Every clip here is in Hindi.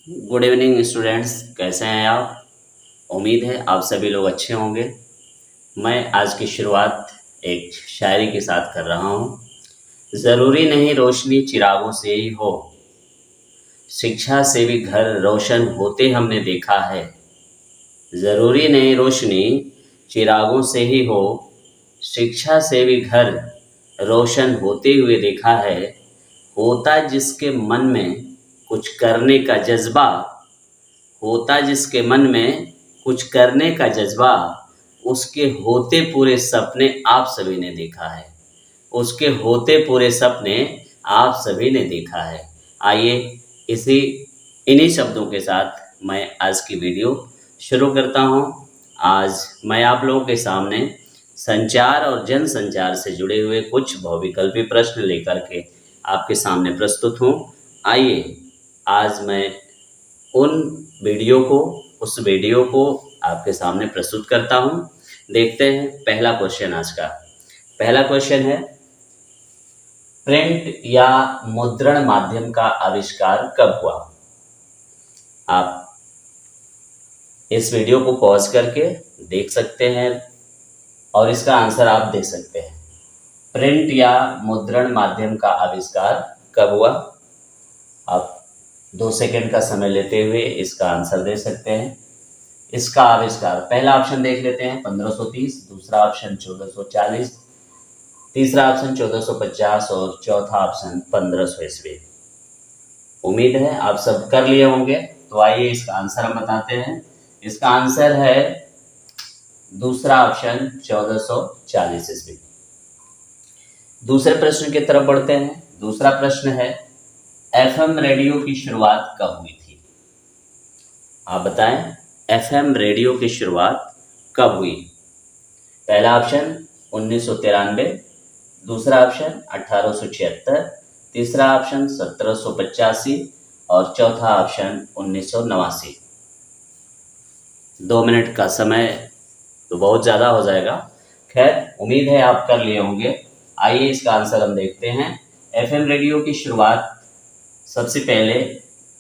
गुड इवनिंग स्टूडेंट्स, कैसे हैं आप। उम्मीद है आप सभी लोग अच्छे होंगे। मैं आज की शुरुआत एक शायरी के साथ कर रहा हूँ। ज़रूरी नहीं रोशनी चिरागों से ही हो, शिक्षा से भी घर रोशन होते हमने देखा है। ज़रूरी नहीं रोशनी चिरागों से ही हो, शिक्षा से भी घर रोशन होते हुए देखा है। होता जिसके मन में कुछ करने का जज्बा, होता जिसके मन में कुछ करने का जज्बा, उसके होते पूरे सपने आप सभी ने देखा है। उसके होते पूरे सपने आप सभी ने देखा है। आइए इसी इन्हीं शब्दों के साथ मैं आज की वीडियो शुरू करता हूं। आज मैं आप लोगों के सामने संचार और जनसंचार से जुड़े हुए कुछ बहुविकल्पी प्रश्न लेकर के आपके सामने प्रस्तुत हूं। आइए आज मैं उन उस वीडियो को आपके सामने प्रस्तुत करता हूं। देखते हैं पहला क्वेश्चन आज का। पहला क्वेश्चन है, प्रिंट या मुद्रण माध्यम का आविष्कार कब हुआ। आप इस वीडियो को पॉज करके देख सकते हैं और इसका आंसर आप दे सकते हैं। प्रिंट या मुद्रण माध्यम का आविष्कार कब हुआ। आप 2 सेकंड का समय लेते हुए इसका आंसर दे सकते हैं। इसका आविष्कार, पहला ऑप्शन देख लेते हैं 1530, दूसरा ऑप्शन 1440, तीसरा ऑप्शन 1450 और चौथा ऑप्शन 1500 ईस्वी। उम्मीद है आप सब कर लिए होंगे। तो आइए इसका आंसर हम बताते हैं। इसका आंसर है दूसरा ऑप्शन 1440 ईस्वी। दूसरे प्रश्न की तरफ बढ़ते हैं। दूसरा प्रश्न है, एफएम रेडियो की शुरुआत कब हुई थी। आप बताएं, एफएम रेडियो की शुरुआत कब हुई। पहला ऑप्शन 1993, दूसरा ऑप्शन 1876, तीसरा ऑप्शन 1785 और चौथा ऑप्शन 1989। 2 मिनट का समय तो बहुत ज़्यादा हो जाएगा। खैर, उम्मीद है आप कर लिए होंगे। आइए इसका आंसर हम देखते हैं। एफएम रेडियो की शुरुआत सबसे पहले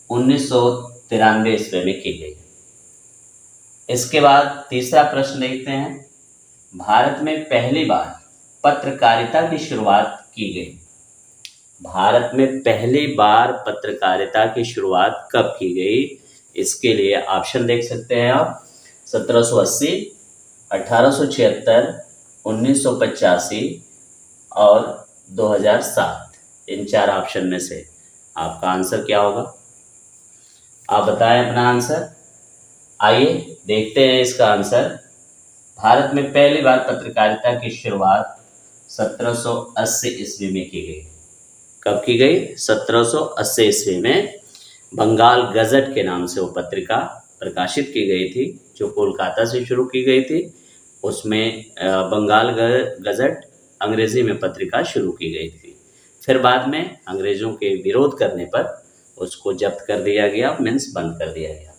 1993 ईस्वी में की गई। इसके बाद तीसरा प्रश्न देखते हैं, भारत में पहली बार पत्रकारिता की शुरुआत की गई। भारत में पहली बार पत्रकारिता की शुरुआत कब की गई। इसके लिए ऑप्शन देख सकते हैं आप, 1780, 1876, 1985 और 2007। इन 4 ऑप्शन में से आपका आंसर क्या होगा। आप बताएं अपना आंसर। आइए देखते हैं इसका आंसर। भारत में पहली बार पत्रकारिता की शुरुआत 1780 ईस्वी में की गई। कब की गई। 1780 ईस्वी में बंगाल गजट के नाम से वो पत्रिका प्रकाशित की गई थी, जो कोलकाता से शुरू की गई थी। उसमें बंगाल गजट अंग्रेजी में पत्रिका शुरू की गई थी। फिर बाद में अंग्रेजों के विरोध करने पर उसको जब्त कर दिया गया, मीन्स बंद कर दिया गया।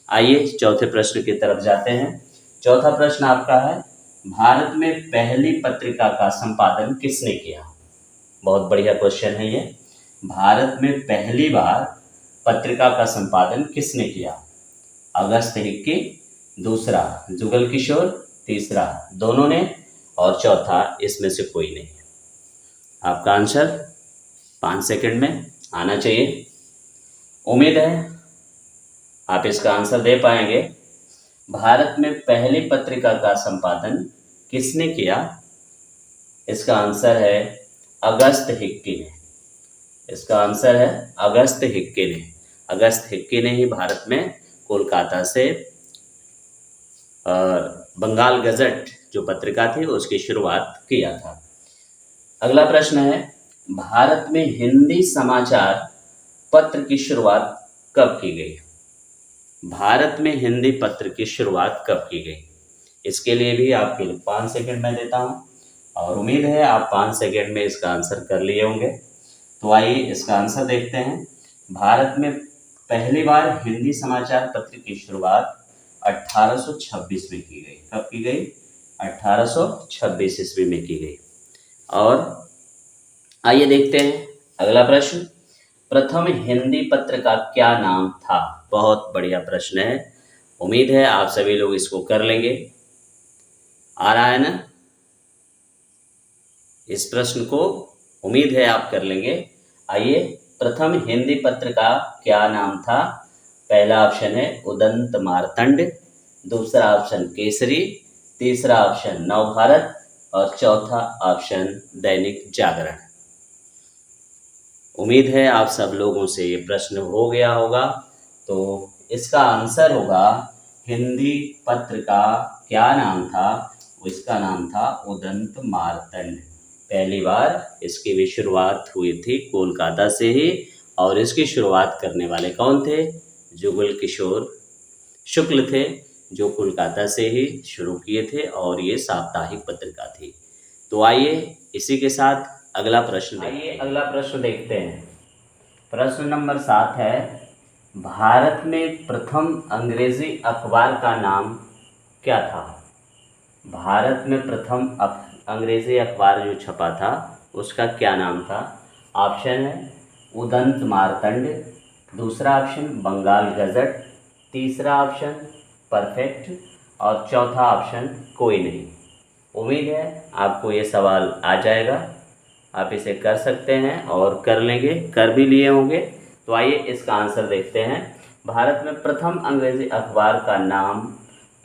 आइए चौथे प्रश्न की तरफ जाते हैं। चौथा प्रश्न आपका है, भारत में पहली पत्रिका का संपादन किसने किया। बहुत बढ़िया क्वेश्चन है ये। भारत में पहली बार पत्रिका का संपादन किसने किया। अगस्त हिक्की, दूसरा जुगल किशोर, तीसरा दोनों ने और चौथा इसमें से कोई नहीं। आपका आंसर 5 सेकंड में आना चाहिए। उम्मीद है आप इसका आंसर दे पाएंगे। भारत में पहली पत्रिका का संपादन किसने किया। इसका आंसर है अगस्त हिक्की ने। इसका आंसर है अगस्त हिक्की ने। अगस्त हिक्की ने ही भारत में कोलकाता से बंगाल गजट जो पत्रिका थी उसकी शुरुआत किया था। अगला प्रश्न है, भारत में हिंदी समाचार पत्र की शुरुआत कब की गई। भारत में हिंदी पत्र की शुरुआत कब की गई। इसके लिए भी आपके लिए 5 सेकंड में देता हूं और उम्मीद है आप 5 सेकंड में इसका आंसर कर लिए होंगे। तो आइए इसका आंसर देखते हैं। भारत में पहली बार हिंदी समाचार पत्र की शुरुआत 1826 में की गई। कब की गई। 1826 ईस्वी में की गई। और आइए देखते हैं अगला प्रश्न, प्रथम हिंदी पत्र का क्या नाम था? बहुत बढ़िया प्रश्न है। उम्मीद है आप सभी लोग इसको कर लेंगे। आ रहा है ना इस प्रश्न को? उम्मीद है आप कर लेंगे। आइए, प्रथम हिंदी पत्र का क्या नाम था? पहला ऑप्शन है उदंत मार्तंड, दूसरा ऑप्शन केसरी, तीसरा ऑप्शन नवभारत और चौथा ऑप्शन दैनिक जागरण। उम्मीद है आप सब लोगों से ये प्रश्न हो गया होगा। तो इसका आंसर होगा हिंदी पत्र का क्या नाम था? इसका नाम था उदंत मार्तंड। पहली बार इसकी भी शुरुआत हुई थी कोलकाता से ही, और इसकी शुरुआत करने वाले कौन थे? जुगल किशोर शुक्ल थे, जो कोलकाता से ही शुरू किए थे और ये साप्ताहिक पत्रिका थी। तो आइए इसी के साथ अगला प्रश्न देखते हैं। प्रश्न नंबर 7 है, भारत में प्रथम अंग्रेजी अखबार का नाम क्या था? भारत में प्रथम अंग्रेजी अखबार जो छपा था उसका क्या नाम था? ऑप्शन है उदंत मार्तंड, दूसरा ऑप्शन बंगाल गजट, तीसरा ऑप्शन परफेक्ट और चौथा ऑप्शन कोई नहीं। उम्मीद है आपको ये सवाल आ जाएगा, आप इसे कर सकते हैं और कर लेंगे, कर भी लिए होंगे। तो आइए इसका आंसर देखते हैं। भारत में प्रथम अंग्रेजी अखबार का नाम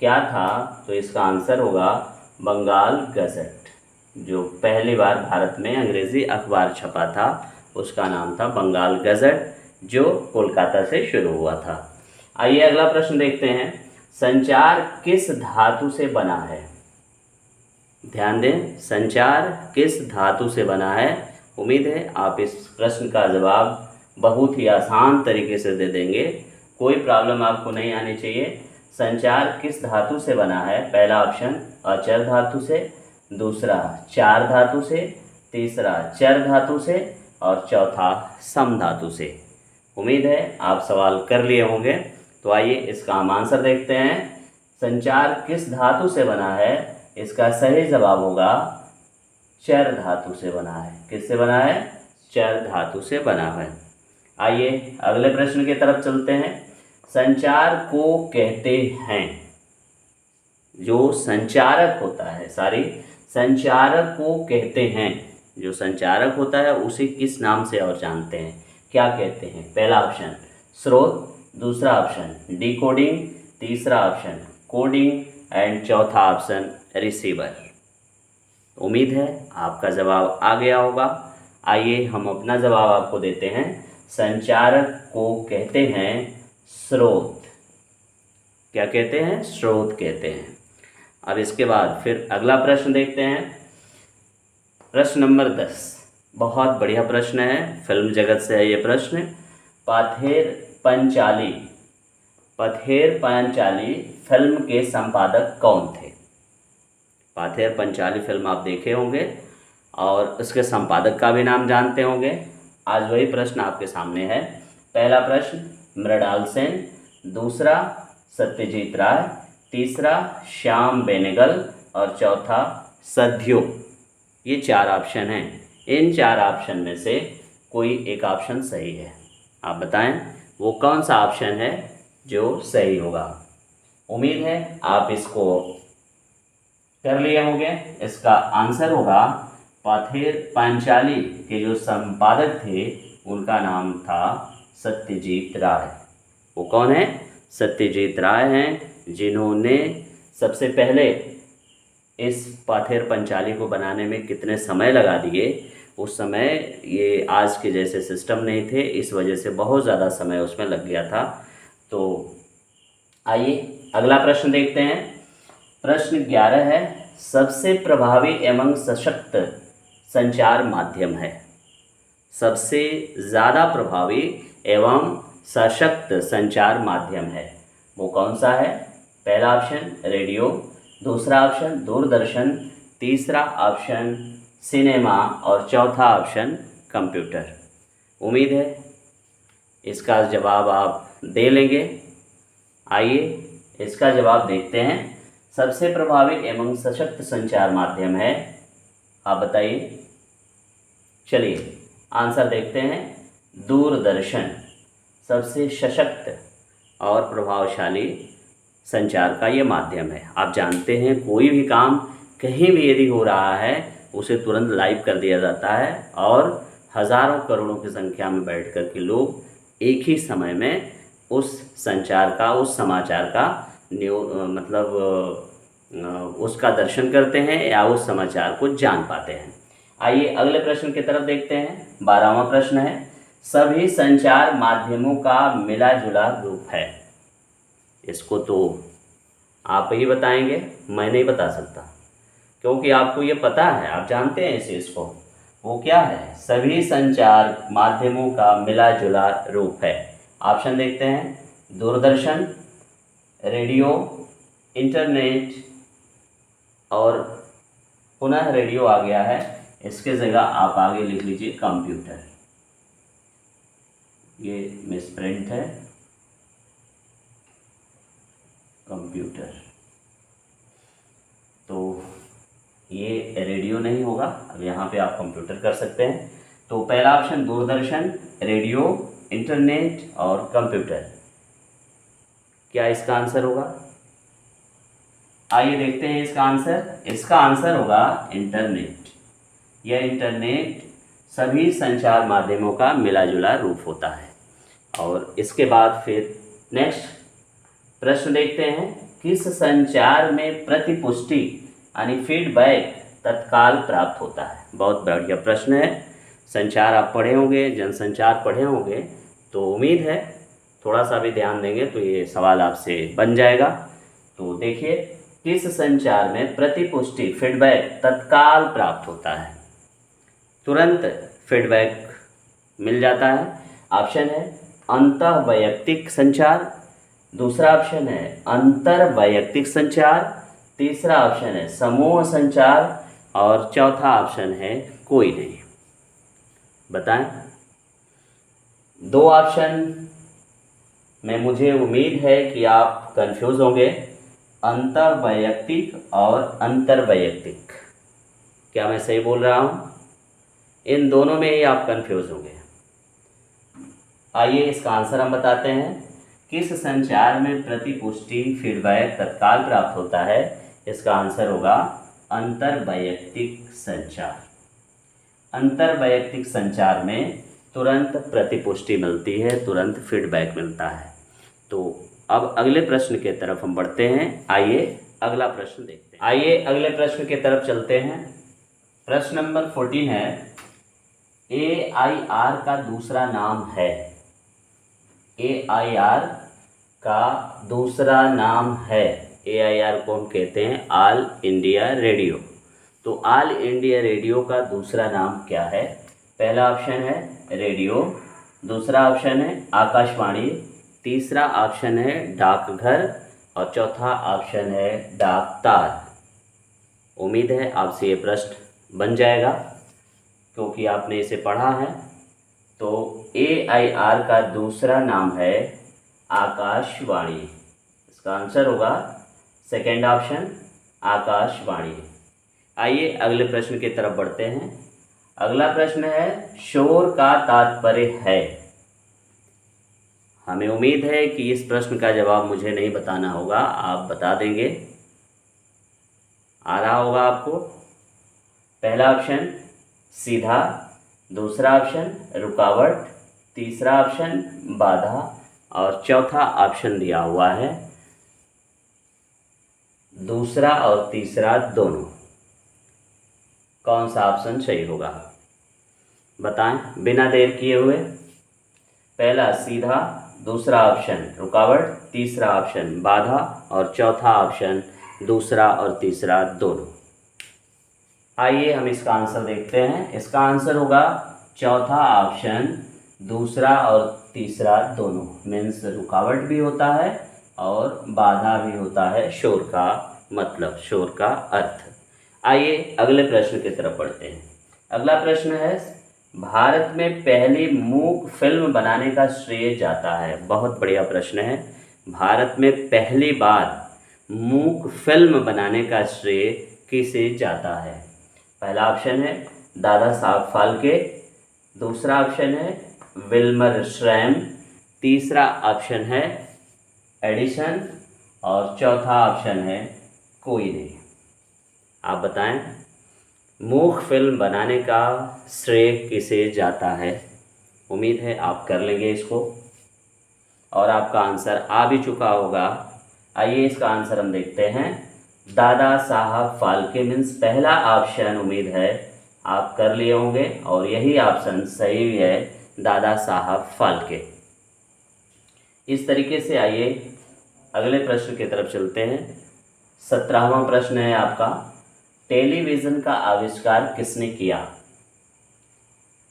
क्या था? तो इसका आंसर होगा बंगाल गजट। जो पहली बार भारत में अंग्रेजी अखबार छपा था उसका नाम था बंगाल गजट, जो कोलकाता से शुरू हुआ था। आइए अगला प्रश्न देखते हैं। संचार किस धातु से बना है? ध्यान दें, संचार किस धातु से बना है? उम्मीद है आप इस प्रश्न का जवाब बहुत ही आसान तरीके से दे देंगे, कोई प्रॉब्लम आपको नहीं आनी चाहिए। संचार किस धातु से बना है? पहला ऑप्शन अचर धातु से, दूसरा चार धातु से, तीसरा चर धातु से और चौथा सम धातु से। उम्मीद है आप सवाल कर लिए होंगे। तो आइए इसका हम आंसर देखते हैं। संचार किस धातु से बना है? इसका सही जवाब होगा चर धातु से बना है। किससे बना है? चर धातु से बना है। आइए अगले प्रश्न की तरफ चलते हैं। संचार को कहते हैं, जो संचारक होता है, संचारक को कहते हैं, जो संचारक होता है उसे किस नाम से और जानते हैं, क्या कहते हैं? पहला ऑप्शन स्रोत, दूसरा ऑप्शन डिकोडिंग, तीसरा ऑप्शन कोडिंग एंड चौथा ऑप्शन रिसीवर। उम्मीद है आपका जवाब आ गया होगा। आइए हम अपना जवाब आपको देते हैं। संचारक को कहते हैं स्रोत। क्या कहते हैं? स्रोत कहते हैं। अब इसके बाद फिर अगला प्रश्न देखते हैं। प्रश्न नंबर 10 बहुत बढ़िया प्रश्न है, फिल्म जगत से है ये प्रश्न। पथेर पंचाली फिल्म के संपादक कौन थे? पाथेर पंचाली फिल्म आप देखे होंगे और उसके संपादक का भी नाम जानते होंगे। आज वही प्रश्न आपके सामने है। पहला प्रश्न मृणाल सेन, दूसरा सत्यजीत राय, तीसरा श्याम बेनेगल और चौथा सध्यो। ये 4 ऑप्शन हैं। इन 4 ऑप्शन में से कोई एक ऑप्शन सही है। आप बताएं वो कौन सा ऑप्शन है जो सही होगा। उम्मीद है आप इसको कर लिए होंगे। इसका आंसर होगा पाथेर पांचाली के जो संपादक थे उनका नाम था सत्यजीत राय। वो कौन है? सत्यजीत राय हैं, जिन्होंने सबसे पहले इस पाथेर पंचाली को बनाने में कितने समय लगा दिए। उस समय ये आज के जैसे सिस्टम नहीं थे, इस वजह से बहुत ज़्यादा समय उसमें लग गया था। तो आइए अगला प्रश्न देखते हैं। प्रश्न 11 है, सबसे प्रभावी एवं सशक्त संचार माध्यम है। सबसे ज़्यादा प्रभावी एवं सशक्त संचार माध्यम है, वो कौन सा है? पहला ऑप्शन रेडियो, दूसरा ऑप्शन दूरदर्शन, तीसरा ऑप्शन सिनेमा और चौथा ऑप्शन कंप्यूटर। उम्मीद है इसका जवाब आप दे लेंगे। आइए इसका जवाब देखते हैं। सबसे प्रभावी एवं सशक्त संचार माध्यम है, आप बताइए। चलिए आंसर देखते हैं। दूरदर्शन सबसे सशक्त और प्रभावशाली संचार का ये माध्यम है। आप जानते हैं कोई भी काम कहीं भी यदि हो रहा है उसे तुरंत लाइव कर दिया जाता है और हज़ारों करोड़ों की संख्या में बैठ कर के लोग एक ही समय में उस संचार का, उस समाचार का उसका दर्शन करते हैं या उस समाचार को जान पाते हैं। आइए अगले प्रश्न की तरफ देखते हैं। 12वां प्रश्न है, सभी संचार माध्यमों का मिला जुला रूप है। इसको तो आप ही बताएंगे, मैं नहीं बता सकता, क्योंकि आपको ये पता है, आप जानते हैं इसको। वो क्या है? सभी संचार माध्यमों का मिला जुला रूप है। ऑप्शन देखते हैं, दूरदर्शन, रेडियो, इंटरनेट और पुनः रेडियो आ गया है, इसके जगह आप आगे लिख लीजिए कंप्यूटर। ये मिसप्रिंट है, कंप्यूटर। तो ये रेडियो नहीं होगा, अब यहाँ पे आप कंप्यूटर कर सकते हैं। तो पहला ऑप्शन दूरदर्शन, रेडियो, इंटरनेट और कंप्यूटर, क्या इसका आंसर होगा? आइए देखते हैं इसका आंसर। इसका आंसर होगा इंटरनेट। यह इंटरनेट सभी संचार माध्यमों का मिला जुला रूप होता है। और इसके बाद फिर नेक्स्ट प्रश्न देखते हैं, किस संचार में प्रतिपुष्टि यानी फीडबैक तत्काल प्राप्त होता है? बहुत बढ़िया प्रश्न है। संचार आप पढ़े होंगे, जनसंचार पढ़े होंगे, तो उम्मीद है थोड़ा सा भी ध्यान देंगे तो ये सवाल आपसे बन जाएगा। तो देखिए, किस संचार में प्रतिपुष्टि फीडबैक तत्काल प्राप्त होता है? तुरंत फीडबैक मिल जाता है। ऑप्शन है अंतःवैयक्तिक संचार, दूसरा ऑप्शन है अंतर्वैयक्तिक संचार, तीसरा ऑप्शन है समूह संचार और चौथा ऑप्शन है कोई नहीं। बताएं। दो ऑप्शन में मुझे उम्मीद है कि आप कंफ्यूज होंगे, अंतर्वैयक्तिक और अंतर्वैयक्तिक। क्या मैं सही बोल रहा हूँ? इन दोनों में ही आप कंफ्यूज होंगे। आइए इसका आंसर हम बताते हैं। किस संचार में प्रतिपुष्टि फीडबैक तत्काल प्राप्त होता है? इसका आंसर होगा अंतर्वैयक्तिक संचार। अंतर्वैयक्तिक संचार में तुरंत प्रतिपुष्टि मिलती है, तुरंत फीडबैक मिलता है। तो अब अगले प्रश्न की तरफ हम बढ़ते हैं। आइए अगला प्रश्न देखते हैं। आइए अगले प्रश्न की तरफ चलते हैं। प्रश्न नंबर 14 है, AIR का दूसरा नाम है। AIR का दूसरा नाम है। AIR को हम कहते हैं ऑल इंडिया रेडियो। तो ऑल इंडिया रेडियो का दूसरा नाम क्या है? पहला ऑप्शन है रेडियो, दूसरा ऑप्शन है आकाशवाणी, तीसरा ऑप्शन है डाकघर और चौथा ऑप्शन है डाक तार। उम्मीद है आपसे ये प्रश्न बन जाएगा क्योंकि आपने इसे पढ़ा है। तो AIR का दूसरा नाम है आकाशवाणी। इसका आंसर होगा सेकेंड ऑप्शन आकाशवाणी। आइए अगले प्रश्न की तरफ बढ़ते हैं। अगला प्रश्न है, शोर का तात्पर्य है। हमें उम्मीद है कि इस प्रश्न का जवाब मुझे नहीं बताना होगा, आप बता देंगे। आ रहा होगा आपको। पहला ऑप्शन सीधा, दूसरा ऑप्शन रुकावट, तीसरा ऑप्शन बाधा और चौथा ऑप्शन दिया हुआ है दूसरा और तीसरा दोनों। कौन सा ऑप्शन सही होगा? बताएं बिना देर किए हुए। पहला सीधा, दूसरा ऑप्शन रुकावट, तीसरा ऑप्शन बाधा और चौथा ऑप्शन दूसरा और तीसरा दोनों। आइए हम इसका आंसर देखते हैं। इसका आंसर होगा चौथा ऑप्शन दूसरा और तीसरा दोनों। मीन्स रुकावट भी होता है और बाधा भी होता है, शोर का मतलब, शोर का अर्थ। आइए अगले प्रश्न की तरफ बढ़ते हैं। अगला प्रश्न है, भारत में पहली मूक फिल्म बनाने का श्रेय जाता है। बहुत बढ़िया प्रश्न है। भारत में पहली बार मूक फिल्म बनाने का श्रेय किसे जाता है? पहला ऑप्शन है दादा साहब फाल्के, दूसरा ऑप्शन है विल्मर श्रैम, तीसरा ऑप्शन है एडिसन और चौथा ऑप्शन है कोई नहीं। आप बताएं मूक फिल्म बनाने का श्रेय किसे जाता है? उम्मीद है आप कर लेंगे इसको और आपका आंसर आ भी चुका होगा। आइए इसका आंसर हम देखते हैं। दादा साहब फाल्के मीन्स पहला ऑप्शन उम्मीद है आप कर लिए होंगे और यही ऑप्शन सही भी है, दादा साहब फाल्के। इस तरीके से आइए अगले प्रश्न की तरफ चलते हैं। 17वां प्रश्न है आपका, टेलीविज़न का आविष्कार किसने किया?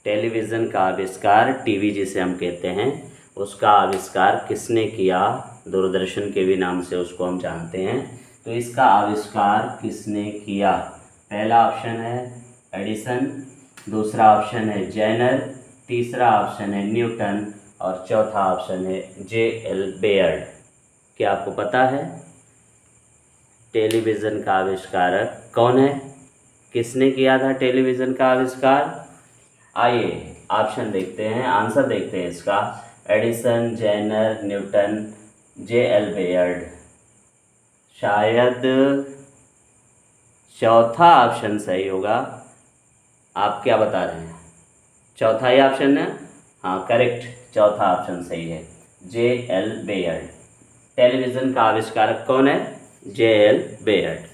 टेलीविज़न का आविष्कार, टीवी जिसे हम कहते हैं, उसका आविष्कार किसने किया? दूरदर्शन के भी नाम से उसको हम जानते हैं। तो इसका आविष्कार किसने किया? पहला ऑप्शन है एडिसन, दूसरा ऑप्शन है जेनर, तीसरा ऑप्शन है न्यूटन और चौथा ऑप्शन है J.L. बेयर्ड। क्या आपको पता है टेलीविज़न का आविष्कारक कौन है? किसने किया था टेलीविज़न का आविष्कार? आइए ऑप्शन देखते हैं, आंसर देखते हैं इसका। Edison, Jenner, Newton, J.L. Baird. शायद चौथा ऑप्शन सही होगा। आप क्या बता रहे हैं? चौथा ही ऑप्शन है? हाँ करेक्ट, चौथा ऑप्शन सही है, J.L. बेयर्ड। टेलीविज़न का आविष्कारक कौन है? J.L. बेयर्ड।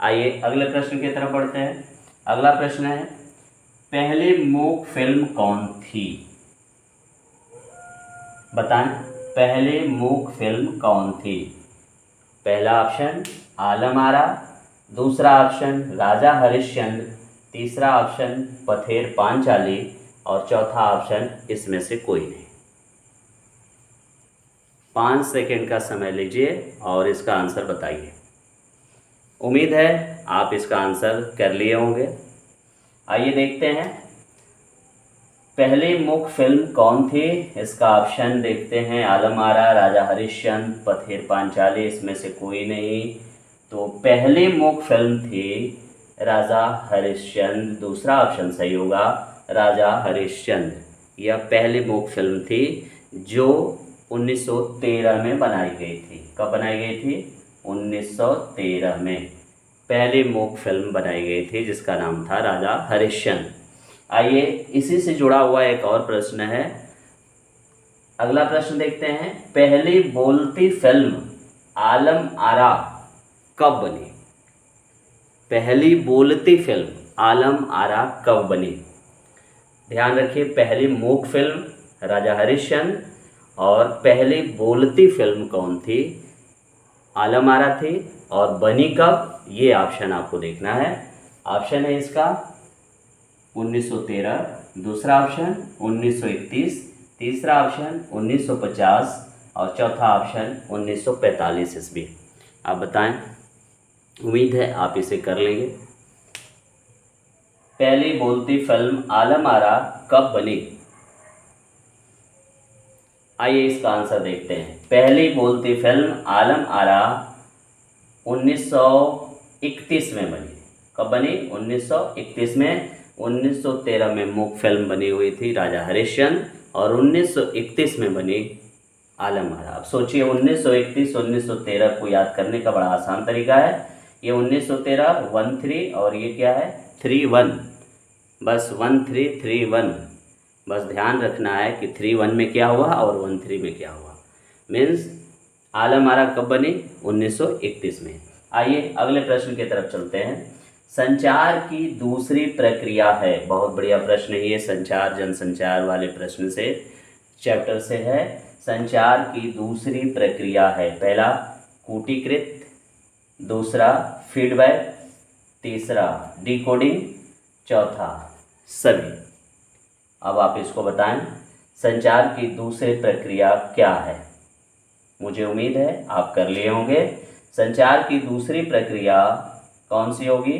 आइए अगले प्रश्न की तरफ बढ़ते हैं। अगला प्रश्न है, पहली मूक फिल्म कौन थी? बताएं पहली मूक फिल्म कौन थी? पहला ऑप्शन आलम आरा, दूसरा ऑप्शन राजा हरिश्चंद्र, तीसरा ऑप्शन पथेर पांचाली और चौथा ऑप्शन इसमें से कोई नहीं। 5 सेकेंड का समय लीजिए और इसका आंसर बताइए। उम्मीद है आप इसका आंसर कर लिए होंगे। आइए देखते हैं पहली मूक फिल्म कौन थी। इसका ऑप्शन देखते हैं, आलम आरा, राजा हरिश्चंद्र, पथेर पांचाली, इसमें से कोई नहीं। तो पहली मूक फिल्म थी राजा हरिश्चंद्र, दूसरा ऑप्शन सही होगा, राजा हरिश्चंद्र। यह पहली मूक फिल्म थी जो 1913 में बनाई गई थी। कब बनाई गई थी? 1913 में पहली मूक फिल्म बनाई गई थी जिसका नाम था राजा हरिश्चंद्र। आइए इसी से जुड़ा हुआ एक और प्रश्न है। अगला प्रश्न देखते हैं, पहली बोलती फिल्म आलम आरा कब बनी? पहली बोलती फिल्म आलम आरा कब बनी? ध्यान रखिए, पहली मूक फिल्म राजा हरिश्चंद्र और पहली बोलती फिल्म कौन थी? आलम आरा थी और बनी कब? ये ऑप्शन आपको देखना है। ऑप्शन है इसका 1913, दूसरा ऑप्शन 1931, तीसरा ऑप्शन 1950 और चौथा ऑप्शन 1945 ईस्वी। आप बताएं, उम्मीद है आप इसे कर लेंगे। पहली बोलती फिल्म आलम आरा कब बनी? आइए इसका आंसर देखते हैं। पहली बोलती फिल्म आलम आरा 1931 में बनी। कब बनी? 1931 में। 1913 में मूक फिल्म बनी हुई थी राजा हरिश्चंद्र और 1931 में बनी आलम आरा। अब सोचिए 1931 1913 को याद करने का बड़ा आसान तरीका है। ये 1913 13 और ये क्या है 31, बस 1331। बस ध्यान रखना है कि 31 में क्या हुआ और 13 में क्या हुआ। मीन्स आलम आरा कब बनी? 1931 में। आइए अगले प्रश्न की तरफ चलते हैं। संचार की दूसरी प्रक्रिया है। बहुत बढ़िया प्रश्न है ये, संचार जनसंचार वाले प्रश्न से चैप्टर से है। संचार की दूसरी प्रक्रिया है। पहला कूटीकृत, दूसरा फीडबैक, तीसरा डिकोडिंग, चौथा सभी। अब आप इसको बताएं, संचार की दूसरी प्रक्रिया क्या है? मुझे उम्मीद है आप कर लिए होंगे। संचार की दूसरी प्रक्रिया कौन सी होगी?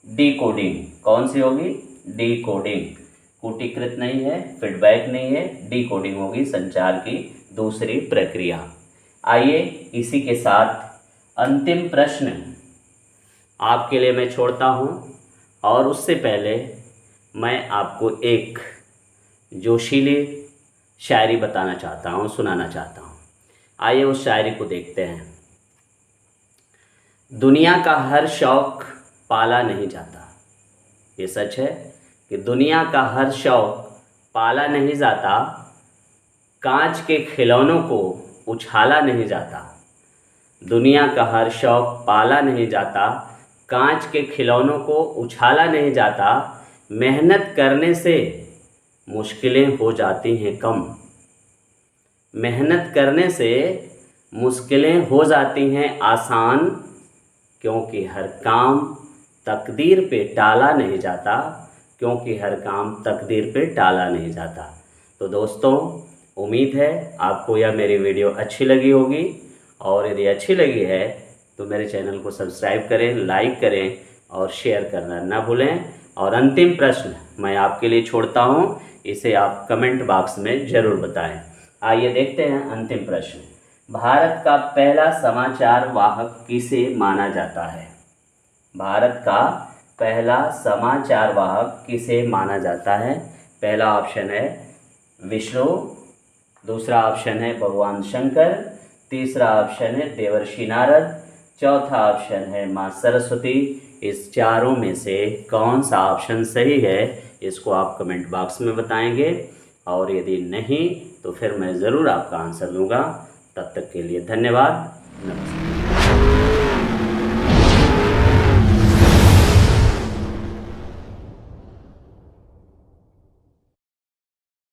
डिकोडिंग। कौन सी होगी? डिकोडिंग। कूटीकृत नहीं है, फीडबैक नहीं है, डिकोडिंग होगी संचार की दूसरी प्रक्रिया। आइए इसी के साथ अंतिम प्रश्न आपके लिए मैं छोड़ता हूं और उससे पहले मैं आपको एक जोशीली शायरी बताना चाहता हूँ, सुनाना चाहता हूँ। आइए उस शायरी को देखते हैं। दुनिया का हर शौक़ पाला नहीं जाता। ये सच है कि दुनिया का हर शौक़ पाला नहीं जाता, कांच के खिलौनों को उछाला नहीं जाता। दुनिया का हर शौक़ पाला नहीं जाता, कांच के खिलौनों को उछाला नहीं जाता। मेहनत करने से मुश्किलें हो जाती हैं कम। मेहनत करने से मुश्किलें हो जाती हैं आसान, क्योंकि हर काम तकदीर पे टाला नहीं जाता। क्योंकि हर काम तकदीर पे टाला नहीं जाता। तो दोस्तों, उम्मीद है आपको यह मेरी वीडियो अच्छी लगी होगी, और यदि अच्छी लगी है तो मेरे चैनल को सब्सक्राइब करें, लाइक करें और शेयर करना ना भूलें। और अंतिम प्रश्न मैं आपके लिए छोड़ता हूँ, इसे आप कमेंट बॉक्स में ज़रूर बताएं। आइए देखते हैं अंतिम प्रश्न। भारत का पहला समाचार वाहक किसे माना जाता है? भारत का पहला समाचार वाहक किसे माना जाता है? पहला ऑप्शन है विष्णु, दूसरा ऑप्शन है भगवान शंकर, तीसरा ऑप्शन है देवर्षि नारद, चौथा ऑप्शन है माँ सरस्वती। इस चारों में से कौन सा ऑप्शन सही है, इसको आप कमेंट बॉक्स में बताएंगे। और यदि नहीं तो फिर मैं ज़रूर आपका आंसर दूंगा। तब तक के लिए धन्यवाद, नमस्कार।